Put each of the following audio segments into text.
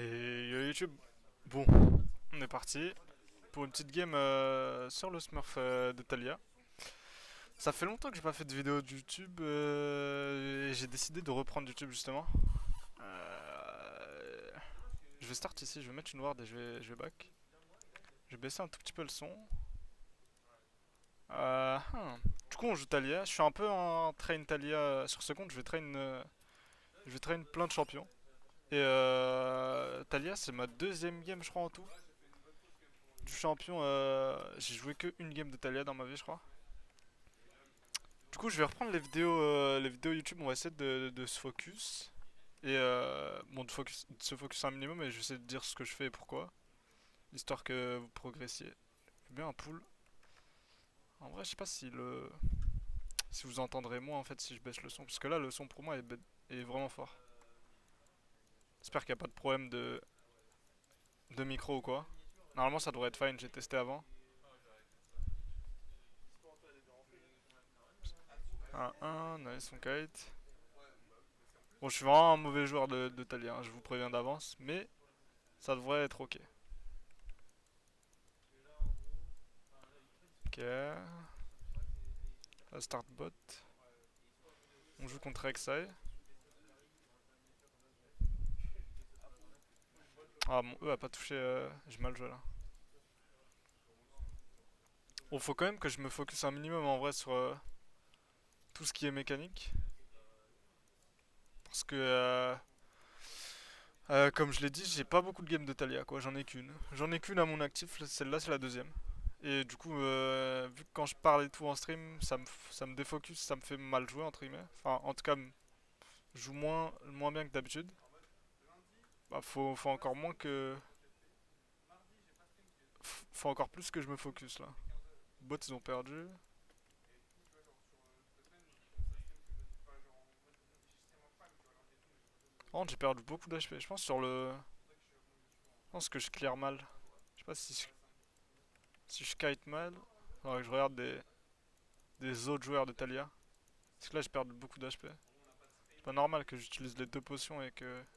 Et yo YouTube, bon, on est parti pour une petite game sur le Smurf de Talia. Ça fait longtemps que j'ai pas fait de vidéo de YouTube et j'ai décidé de reprendre YouTube justement. Euh, je vais start ici, je vais mettre une ward et je vais back. Je vais baisser un tout petit peu le son. Euh, hmm. Du coup on joue Talia, je suis un peu en train Talia sur ce compte, je vais train plein de champions. Et Talia c'est ma deuxième game je crois en tout. Du champion, j'ai joué que une game de Talia dans ma vie, je crois. Du coup, je vais reprendre les vidéos YouTube. On va essayer de se focus. Et bon, de se focus un minimum. Et je vais essayer de dire ce que je fais et pourquoi. Histoire que vous progressiez. J'ai bien un pool. En vrai, je sais pas si vous entendrez moins en fait si je baisse le son. Parce que là, le son pour moi est vraiment fort. J'espère qu'il n'y a pas de problème de micro ou quoi. Normalement, ça devrait être fine. J'ai testé avant. Un, nice, on kite. Bon, je suis vraiment un mauvais joueur de Talia, hein, je vous préviens d'avance, mais ça devrait être ok. Ok. La start bot. On joue contre Rek'Sai. Ah, mon E a pas touché. J'ai mal joué là. Bon, faut quand même que je me focus un minimum en vrai sur tout ce qui est mécanique. Parce que, comme je l'ai dit, j'ai pas beaucoup de games de Talia quoi. J'en ai qu'une. J'en ai qu'une à mon actif. Celle-là, c'est la deuxième. Et du coup, vu que quand je parle et tout en stream, ça me défocus, ça me fait mal jouer entre guillemets. Enfin, en tout cas, je joue moins bien que d'habitude. Bah, faut encore moins que. Faut encore plus que je me focus là. Bots ils ont perdu. Oh, j'ai perdu beaucoup d'HP. Je pense sur le. Je pense que je clear mal. Je sais pas si je kite mal. Faudrait que je regarde des autres joueurs de Talia. Parce que là j'ai perdu beaucoup d'HP. C'est pas normal que j'utilise les deux potions et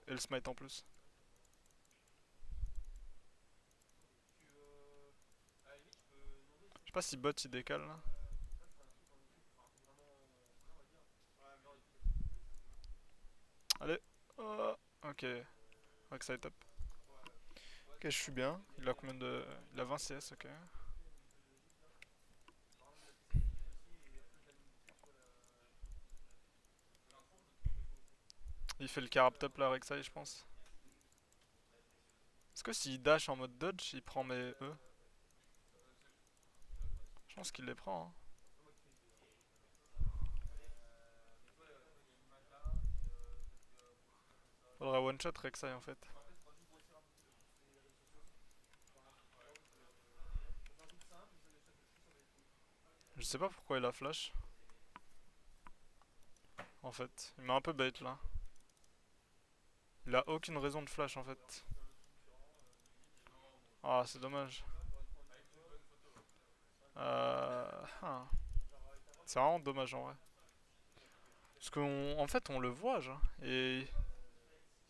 le smite en plus. Je sais pas si bot il décale là. Allez. Oh, ok. Rek'Sai top. Ok, je suis bien. Il a combien de. Il a 20 CS, ok. Il fait le carab top là, Rek'Sai, je pense. Est-ce que s'il dash en mode dodge, il prend mes E? Je pense qu'il les prend, hein. Faudrait one shot Rek'Sai en fait. Je sais pas pourquoi il a flash. En fait, il m'a un peu bait là. Il a aucune raison de flash en fait. Ah, c'est dommage. Hein. C'est vraiment dommage en vrai. Parce qu'en fait, on le voit, genre. Et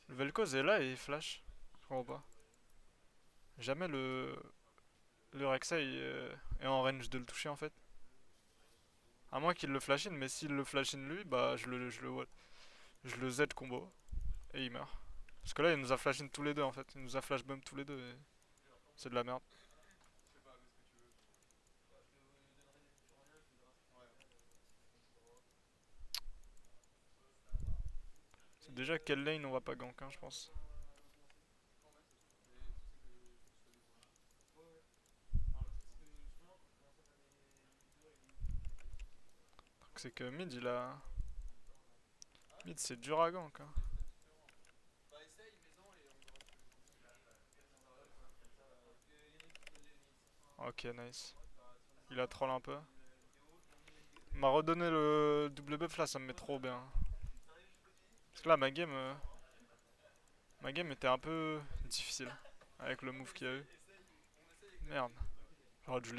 le Vel'Koz est là et il flash. Je comprends pas. Jamais le Rek'Sai est en range de le toucher en fait. À moins qu'il le flash in, mais s'il le flash in lui, bah je le Z combo. Et il meurt. Parce que là, il nous a flash in tous les deux en fait. Il nous a flash bump tous les deux. Et c'est de la merde. C'est déjà quelle lane on va pas gank, hein, je pense. Donc c'est que mid, il a. Mid, c'est dur à gank, hein. Ok, nice. Il a troll un peu. Il m'a redonné le double buff là, ça me met trop bien. Parce que là, ma game était un peu difficile avec le move qu'il y a eu. Merde. J'aurais dû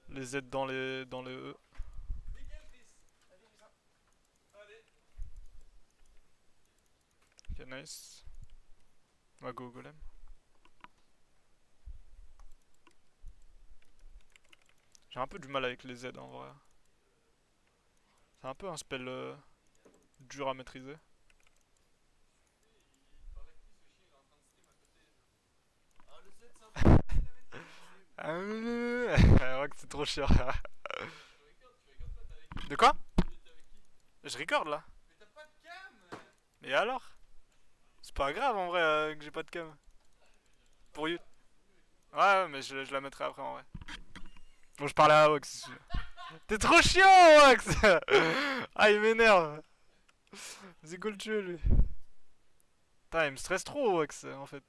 les Z dans les E. Ok, nice. Ouais, go golem. J'ai un peu du mal avec les Z en vrai. C'est un peu un spell dur à maîtriser. Ah, ouais, que c'est trop chiant. De quoi? Je record là. Et alors? C'est pas grave en vrai que j'ai pas de cam. Pour you. Ouais, ouais, mais je la mettrai après en vrai. Bon, je parlais à Wax. T'es trop chiant, Wax. Ah, il m'énerve. C'est cool le tuer lui. Putain, il me stresse trop, Wax, en fait.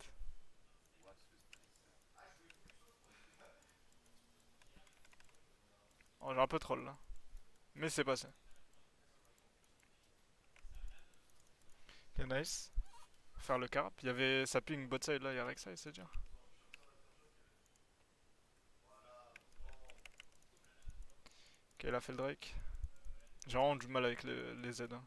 Oh, j'ai un peu troll là. Mais c'est passé. Ok, nice. Faire le carp. Il y avait sa ping bot side là, il y a Rek'Sai, c'est dur. Ok, il a fait le Drake. J'ai vraiment du mal avec les Z, hein.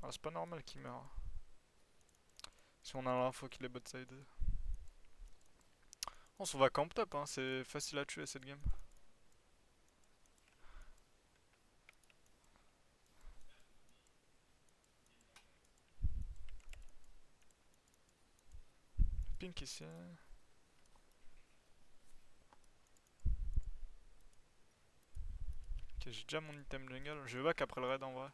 Ah, c'est pas normal qu'il meure. Si on a l'info qu'il est bot side. On s'en va camp top, hein. C'est facile à tuer cette game. Pink ici. Ok, j'ai déjà mon item jungle. Je vais back après le raid en vrai.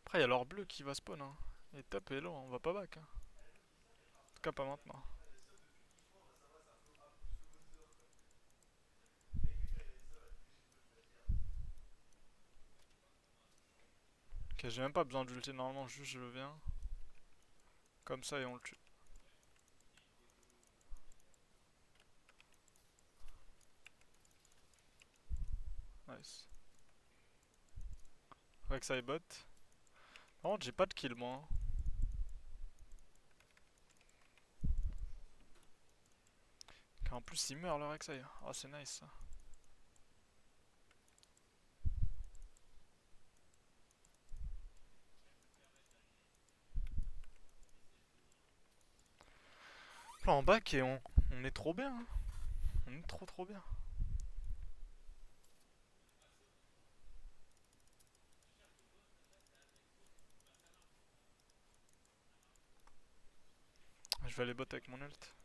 Après, il y a l'or bleu qui va spawn, hein. Et top et low, on va pas back, hein. En tout cas, pas maintenant. Ok, j'ai même pas besoin d'ulti normalement, juste je viens. Comme ça et on le tue. Nice. Avec ça et bot. Par contre, j'ai pas de kill moi, hein. Car en plus, il meurt le Rek'Sai. Oh, c'est nice ça. Là en back et on est trop bien, hein. On est trop bien. Je vais aller bot avec mon ult.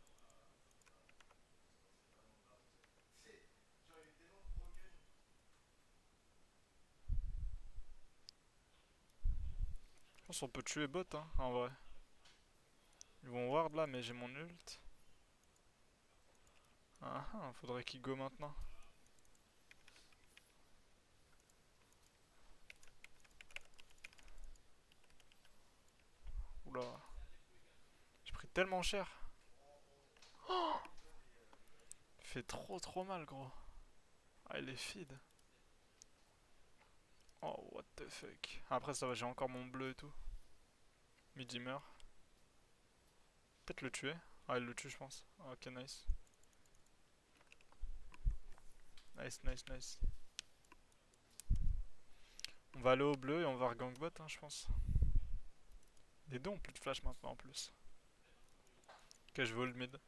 Je pense qu'on peut tuer bot, hein, en vrai. Ils vont ward là, mais j'ai mon ult. Ah ah, faudrait qu'il go maintenant. Oula. J'ai pris tellement cher. Il fait trop mal, gros. Ah, il est feed. Oh, what the fuck. Après, ça va, j'ai encore mon bleu et tout. Midi meurt. Peut-être le tuer. Ah, il le tue, je pense. Ah, ok, nice. Nice. On va aller au bleu et on va regangbot, hein, je pense. Les deux ont plus de flash maintenant en plus. Ok, je vais hold mid.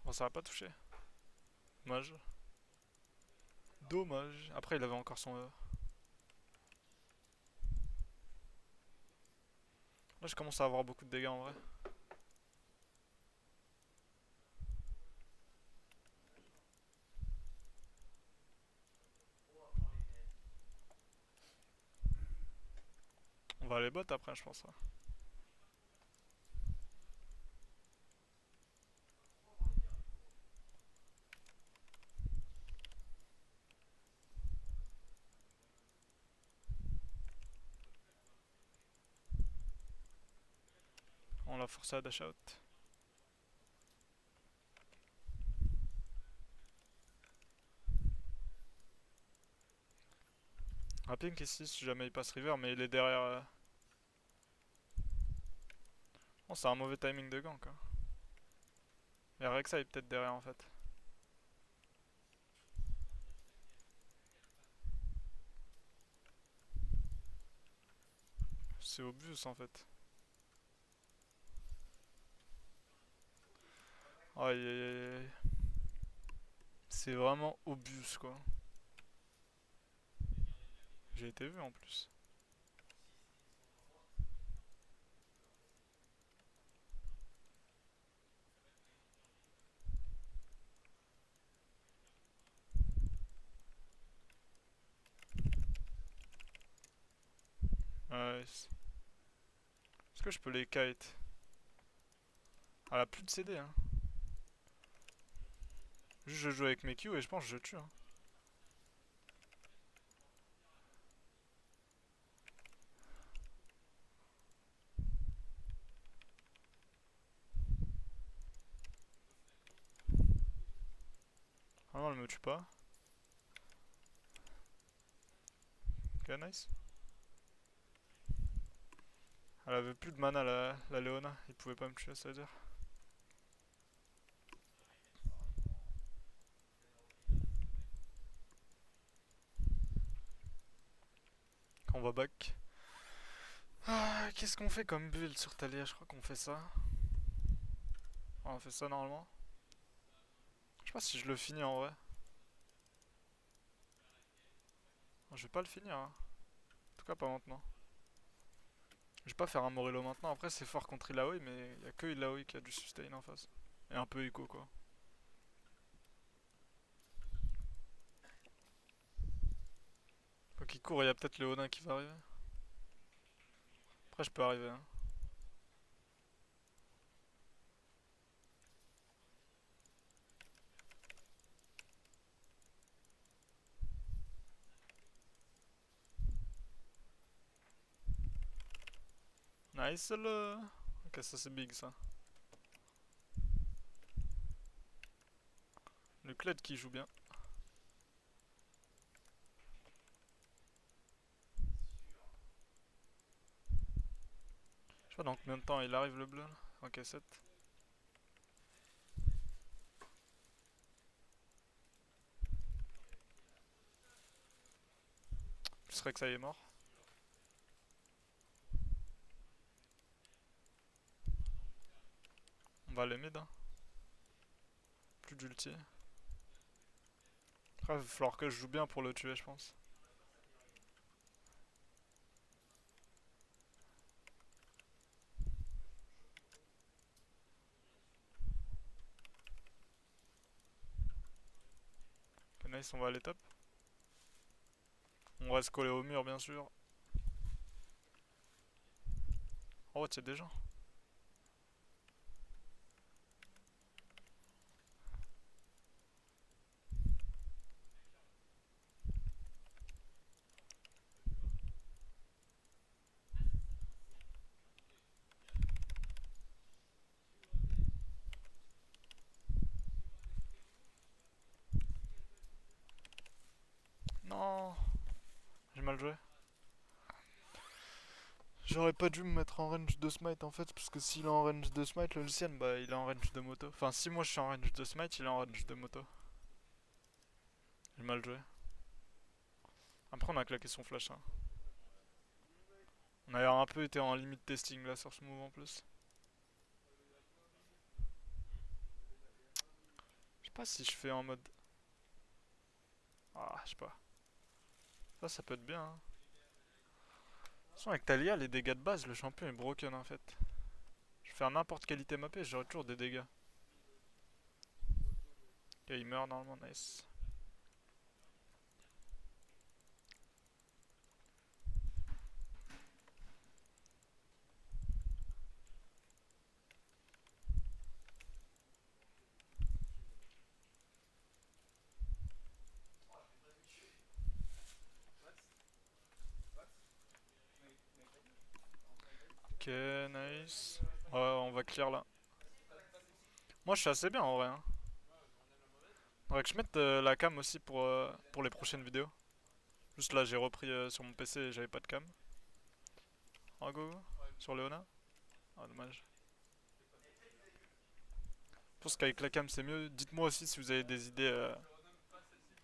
Bon, ça va pas toucher. Dommage. Dommage. Après, il avait encore son E. Là, je commence à avoir beaucoup de dégâts en vrai. On va aller bot après, je pense, hein. l'a forcé à dash out. Un pink ici si jamais il passe river, mais il est derrière. Oh, c'est un mauvais timing de gank, hein. Et Rexa est peut-être derrière en fait. C'est obvious en fait. Aïe aïe aïe aïe. C'est vraiment obvious quoi. J'ai été vu en plus. Nice. Est-ce que je peux les kite? Elle a plus de CD hein. Juste je joue avec mes Q et je pense que je tue hein. Ah non, elle me tue pas. Ok, nice. Elle avait plus de mana la Leona. Il pouvait pas me tuer, ça veut dire. On va back. Ah, qu'est-ce qu'on fait comme build sur Talia? Je crois qu'on fait ça. Ah, on fait ça normalement. Je sais pas si je le finis en vrai. Je vais pas le finir hein. En tout cas pas maintenant. Je vais pas faire un Morello maintenant. Après c'est fort contre Illaoi mais y a que Illaoi qui a du sustain en face. Et un peu Echo quoi. Quand il court, il y a peut-être le Odin qui va arriver. Après je peux arriver hein. Nice le... Ok ça c'est big ça. Le Kled qui joue bien. Je sais pas dans combien de temps il arrive le bleu là. Ok 7. Je serais que ça y est mort. On va aller mid hein. Plus d'ulti. Après il va falloir que je joue bien pour le tuer je pense. Ok nice on va aller top. On reste collé au mur bien sûr. Oh tiens des gens. Non. J'ai mal joué. J'aurais pas dû me mettre en range de smite en fait, parce que s'il est en range de smite, le Lucian, bah il est en range de moto. Enfin, si moi je suis en range de smite, il est en range de moto. J'ai mal joué. Après, on a claqué son flash. Hein. On a un peu été en limite testing là sur ce move en plus. Je sais pas si je fais en mode. Ah, je sais pas. Ça peut être bien. Hein. De toute façon, avec Talia, les dégâts de base, le champion est broken en fait. Je vais faire n'importe quelle item AP, j'aurai toujours des dégâts. Ok, il meurt normalement, nice. Ok, nice. Ouais, on va clear là. Moi, je suis assez bien en vrai, hein. Faudrait que je mette la cam aussi pour les prochaines vidéos. Juste là, j'ai repris sur mon PC et j'avais pas de cam. Ah, go, go. Sur Léona. Ah, dommage. Je pense qu'avec la cam, c'est mieux. Dites-moi aussi si vous avez des idées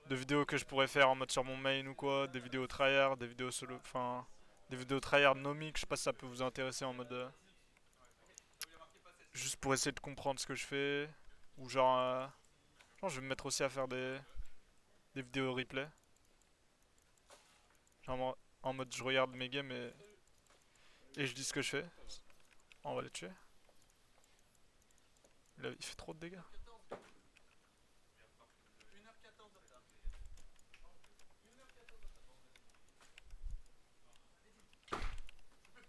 de vidéos que je pourrais faire en mode sur mon main ou quoi. Des vidéos tryhard, des vidéos solo. Enfin, des vidéos tryhard nomiques. Je sais pas si ça peut vous intéresser en mode. Juste pour essayer de comprendre ce que je fais. Ou genre. Genre, je vais me mettre aussi à faire des vidéos replay. Genre en mode je regarde mes games et je dis ce que je fais. On va les tuer. Il fait trop de dégâts.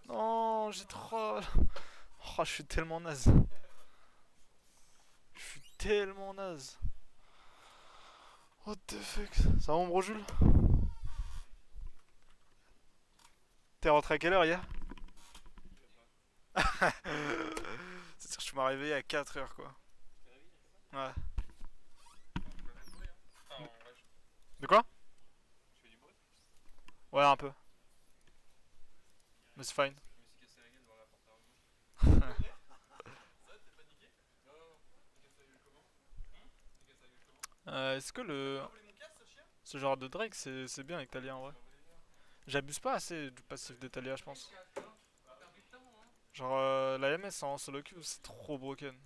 Non, j'ai trop. Oh, je suis tellement naze. Je suis tellement naze. What the fuck? Ça va, mon bro Jules? T'es rentré à quelle heure hier? C'est-à-dire que je m'suis réveillé à 4 heures quoi. Ouais. De quoi? Ouais, un peu. Mais c'est fine. Est-ce que ce genre de Drake c'est bien avec Talia en vrai? J'abuse pas assez du passif de Talia, je pense. Genre la MS en solo queue c'est trop broken.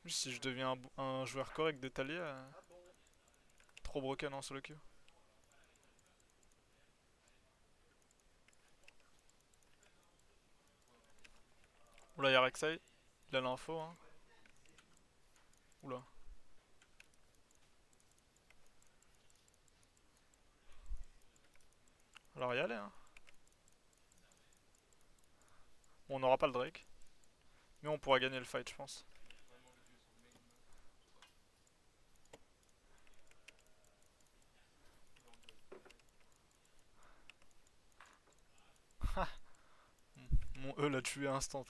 Juste si je deviens un joueur correct de Talia, trop broken en solo queue. Oula, y'a Rek'Sai. Il a l'info, hein. Oula. Alors y aller, hein. Bon, on n'aura pas le Drake. Mais on pourra gagner le fight, je pense. Mon E l'a tué instant.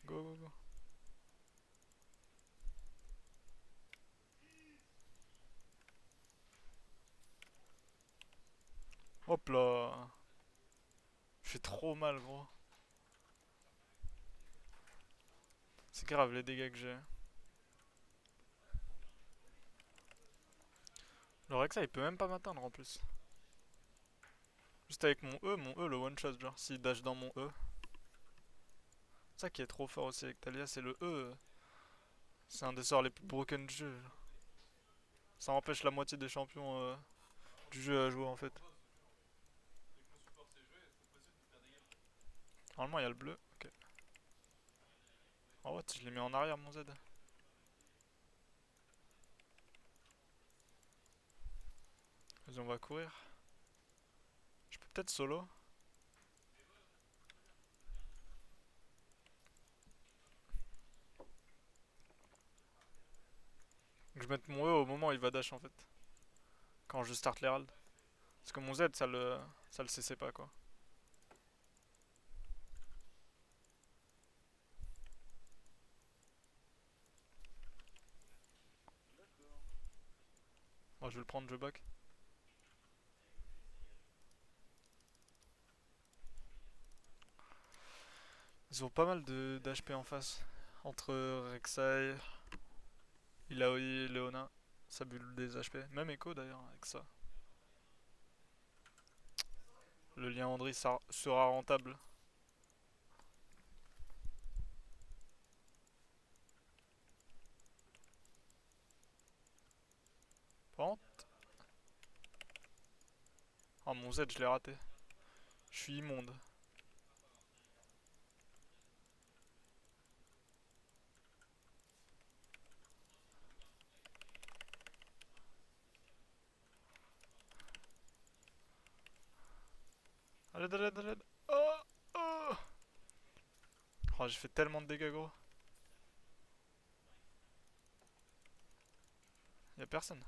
Go, go, go. Hop là. Je fais trop mal, gros. C'est grave les dégâts que j'ai. Le Rexa il peut même pas m'atteindre en plus. Juste avec mon E le one shot genre, s'il dash dans mon E. C'est ça qui est trop fort aussi avec Talia, c'est le E. C'est un des sorts les plus broken du jeu. Ça empêche la moitié des champions du jeu à jouer en fait. Normalement il y a le bleu. Ok. Oh what, je l'ai mis en arrière mon Z. Vas-y on va courir. Je peux peut-être solo. Je vais mettre mon E au moment où il va dash en fait. Quand je start l'Herald. Parce que mon Z ça le CC pas quoi. Moi je vais le prendre, je back. Ils ont pas mal d'HP en face. Entre Rek'Sai, Illaoi, Leona. Ça bulle des HP. Même Echo d'ailleurs avec ça. Le lien Andry sera rentable. Pente. Oh mon Z je l'ai raté. Je suis immonde. Allez, allez, allez. Oh, oh. Oh, j'ai fait tellement de dégâts gros. Y'a personne.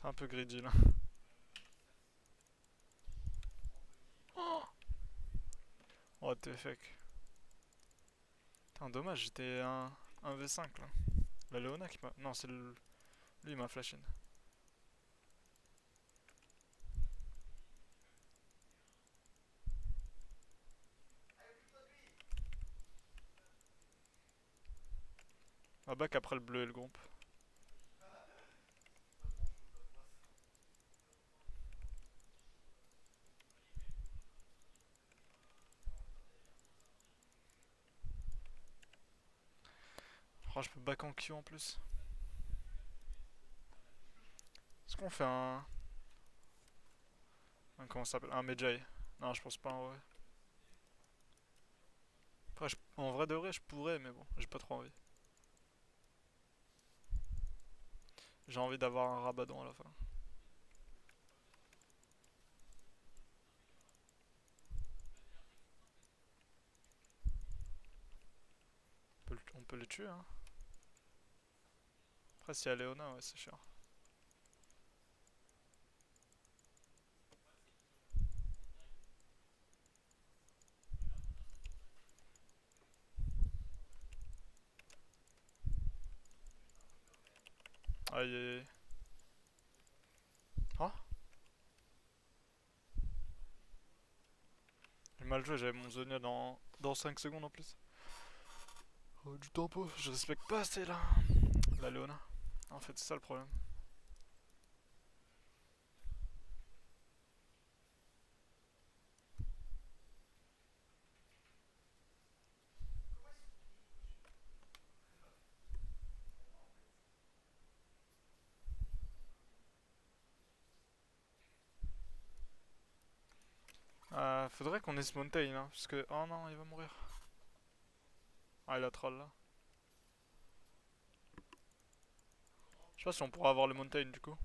un peu greedy là. What the fuck. Putain, dommage, j'étais un V5 là. La Léona qui m'a. Non, c'est le. Lui il m'a flash in. Ah back après le bleu et le groupe. Oh, je peux back en Q en plus. Est-ce qu'on fait comment ça s'appelle? Un Medjay? Non, je pense pas en vrai. Après, en vrai de vrai, je pourrais, mais bon, j'ai pas trop envie. J'ai envie d'avoir un Rabadon à la fin. On peut les tuer, hein. Après, si y a Léona, ouais, c'est chiant. Aïe aïe aïe. Oh, j'ai mal joué, j'avais mon Zonia dans 5 secondes en plus. Oh, du tempo, je respecte pas assez là. La Léona. En fait, c'est ça le problème. Faudrait qu'on ait ce Mountain, hein, parce que. Oh non, il va mourir. Ah, il a troll là. Je sais pas si on pourra avoir le Mountain du coup.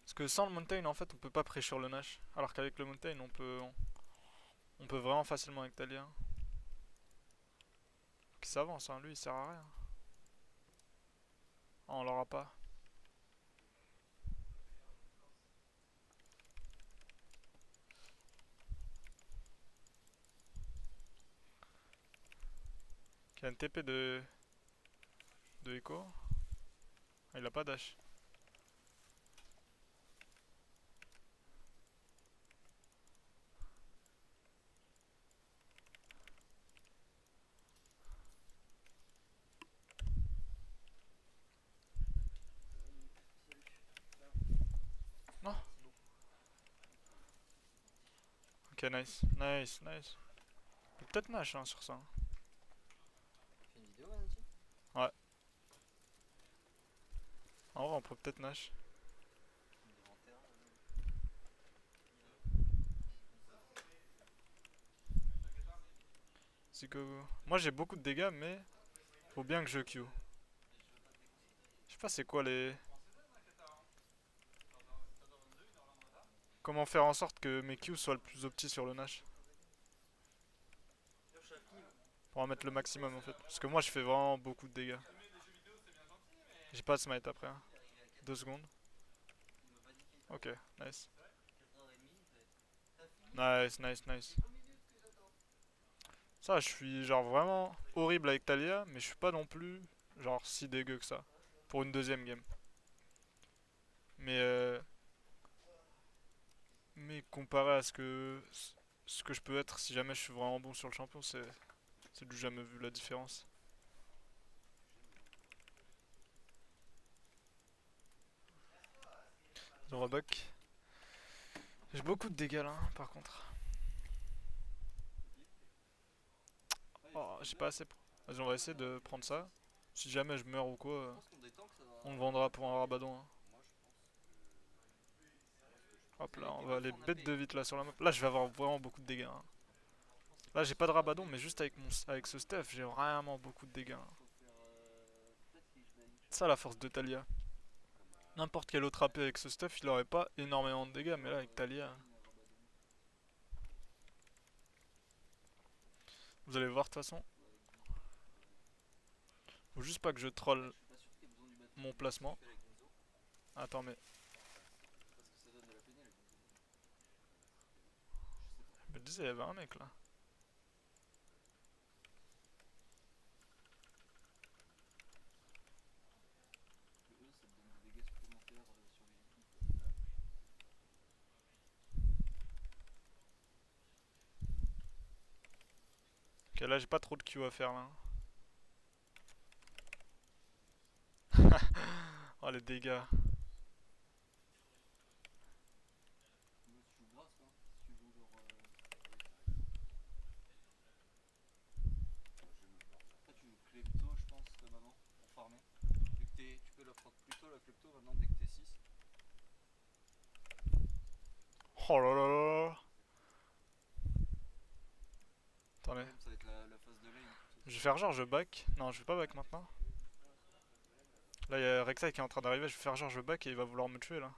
Parce que sans le Mountain, en fait, on peut pas pré-sur le Nash. Alors qu'avec le Mountain, on peut vraiment facilement avec Talia. Qui s'avance, hein, lui il sert à rien. Ah, on l'aura pas. Il y a une TP de Echo. Ah, il a pas dash. Non. Ok, nice. Nice, nice. Peut-être Nash hein, sur ça. Tu fais une vidéo là-dessus? Ouais. En vrai, on peut peut-être Nash. Inventaire. C'est que. Moi j'ai beaucoup de dégâts, mais faut bien que je Q. Je sais pas c'est quoi les. Comment faire en sorte que mes Q soient le plus opti sur le Nash. Pour en mettre le maximum en fait. Parce que moi je fais vraiment beaucoup de dégâts. J'ai pas de smite après. Hein. 2 secondes. Ok, nice. Nice, nice, nice. Ça, je suis genre vraiment horrible avec Talia, mais je suis pas non plus genre si dégueu que ça. Pour une deuxième game. Mais, mais comparé à ce que je peux être si jamais je suis vraiment bon sur le champion, c'est du jamais vu la différence. Le Robuck. J'ai beaucoup de dégâts là, par contre. Oh, j'ai pas assez. Vas-y, on va essayer de prendre ça. Si jamais je meurs ou quoi, on le vendra pour un rabadon. Hein. Hop là, on va aller bête de vite là sur la map. Là, je vais avoir vraiment beaucoup de dégâts. Hein. Là, j'ai pas de rabadon, mais juste avec ce stuff, j'ai vraiment beaucoup de dégâts. Hein. C'est ça la force de Talia. N'importe quel autre AP avec ce stuff, il aurait pas énormément de dégâts, mais là, avec Talia. Vous allez voir de toute façon. Faut juste pas que je troll. mon placement. Tu fais la Ginzo. Attends, mais Parce que ça donne de la PN la Ginzo. Je sais pas. je me disais, il y avait un mec là. Que eux, ça te donne des dégâts supplémentaires sur les équipes. Ok, là j'ai pas trop de Q à faire là. Oh les dégâts. Moi, tu joues grâce, toi. Si tu joues genre. Après, tu joues Klepto, je pense, comme avant, pour farmer. Dès que tu peux la proc plus tôt, la Klepto, maintenant, dès que t'es 6. Oh là là là là. Le Attendez. problème, ça va être la phase de lane. Je vais faire genre je back. Non, je vais pas back maintenant. Là il y a Rek'Sai qui est en train d'arriver, je vais faire genre je back et il va vouloir me tuer là.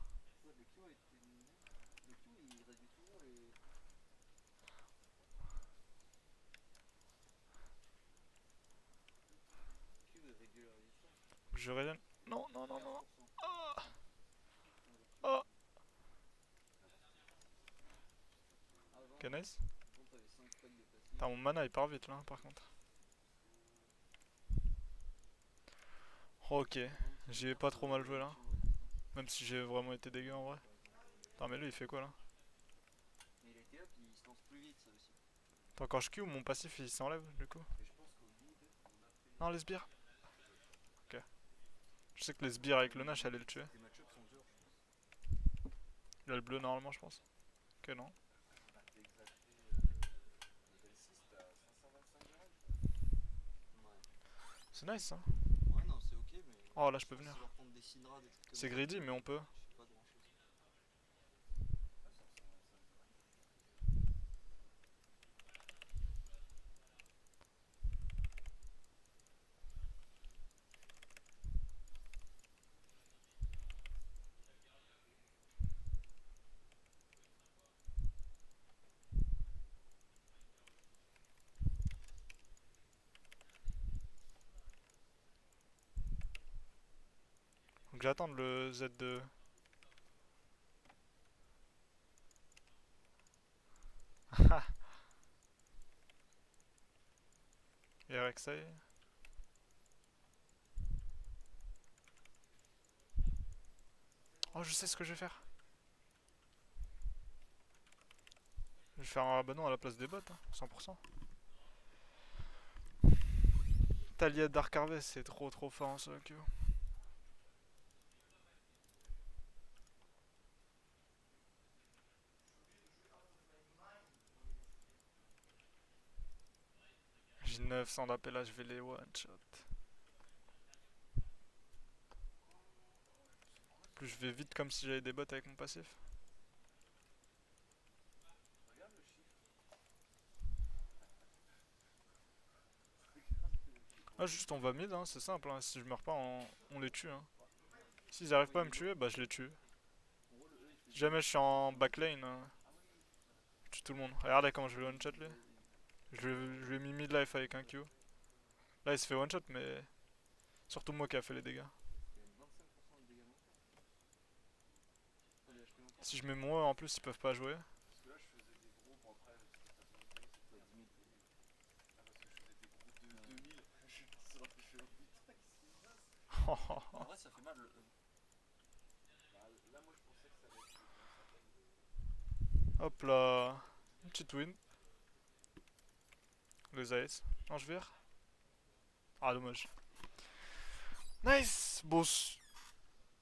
Ouais, le Q a été nerf. Le Q, il réduit toujours les. Q est régularisation. Je reviens. Non, non, non, non. 15%. Ah, Putain, le Q. ah. Avant, Ok, nice. t'avais 5 packs de passifs. Putain, mon mana il part vite là par contre. Ok, j'ai pas trop mal joué là. Même si j'ai vraiment été dégueu en vrai. Attends, mais lui il fait quoi là? Mais il a été up, il se lance plus vite, ça aussi. Attends, quand je Q, mon passif il s'enlève du coup. Et je pense qu'au mid, Non, les sbires. Ok. Je sais que les sbires avec le Nash allaient le tuer. tes match-ups sont durs, je pense. Il a le bleu normalement, je pense. Ok, non. T'es exalté level 6, t'as 525 de range. Ouais. C'est nice hein. Ouais, non, c'est ok, mais. Oh là, je Je peux pense que venir. si je leur prendre des Syndra, des trucs comme C'est ça. greedy, mais on peut. Je sais pas grand chose. Donc j'attends le Z2. Et Rek'Sai. Oh, je sais ce que je vais faire. Je vais faire un rabanon à la place des bots, hein, 100%. Talia Dark Harvest, c'est trop trop fort en solo queue. J'ai 900 d'appel là, je vais les one shot. Plus je vais vite comme si j'avais des bots avec mon passif. Ah, juste on va mid, hein, c'est simple, hein. Si je meurs pas, on les tue. Hein. S'ils arrivent pas à me tuer, bah je les tue. Si jamais je suis en backlane, je tue tout le monde. Regardez comment je vais one shot lui. Je lui ai mis mid life avec un Q. Là il se fait one shot, mais surtout moi qui a fait les dégâts. Il y a 25% de dégâts mortels. Allez, acheter mon Si je mets mon E en plus, ils peuvent pas jouer. Parce que là, je faisais des gros, bon après, c'est pas 10 000. Ah, parce que je faisais des gros de 2000. Je suis sur le jeu. Putain, qu'est-ce qui se passe? En vrai, ça fait mal. Bah, là, moi, je pensais que ça allait être Hop là. Une petite win. Les Ace. Non, je vire. Ah, dommage. Nice. Bon,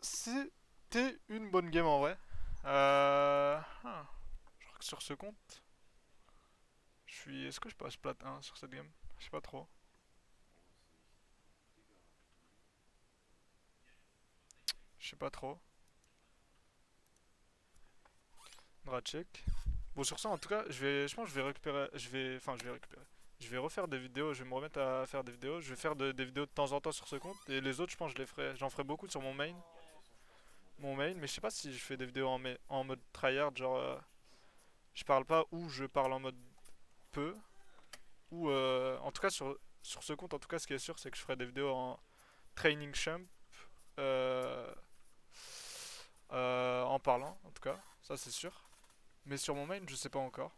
c'était une bonne game en vrai. Je crois que sur ce compte, je suis. Est-ce que je passe plate 1 sur cette game? Je sais pas trop. Je sais pas trop. Drachek. Bon, sur ça, en tout cas, je pense que je vais récupérer. Je vais récupérer. Je vais refaire des vidéos. Je vais me remettre à faire des vidéos. Je vais faire des vidéos de temps en temps sur ce compte. Et les autres, je pense que je les ferai. J'en ferai beaucoup sur mon main. Mon main, mais je sais pas si je fais des vidéos en mode tryhard. Genre, je parle pas ou je parle en mode peu. Ou en tout cas, sur ce compte, en tout cas, ce qui est sûr, c'est que je ferai des vidéos en training champ euh, en parlant, en tout cas, ça c'est sûr. Mais sur mon main, je sais pas encore.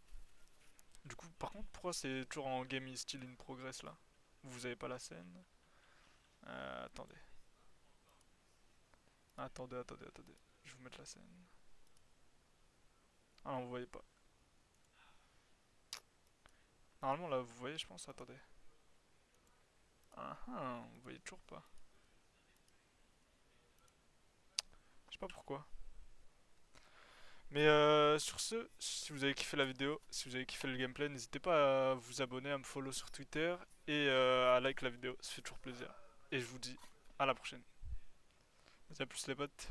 Du coup, par contre, pourquoi c'est toujours en game is still in progress là? Vous avez pas la scène? Attendez. Attendez. Je vais vous mettre la scène. Ah non, vous voyez pas. Normalement là, vous voyez, je pense. Attendez. Ah ah, vous voyez toujours pas. Je sais pas pourquoi. Mais sur ce, si vous avez kiffé la vidéo, si vous avez kiffé le gameplay, n'hésitez pas à vous abonner, à me follow sur Twitter et à like la vidéo, ça fait toujours plaisir. Et je vous dis à la prochaine. Vas-y, à plus les potes.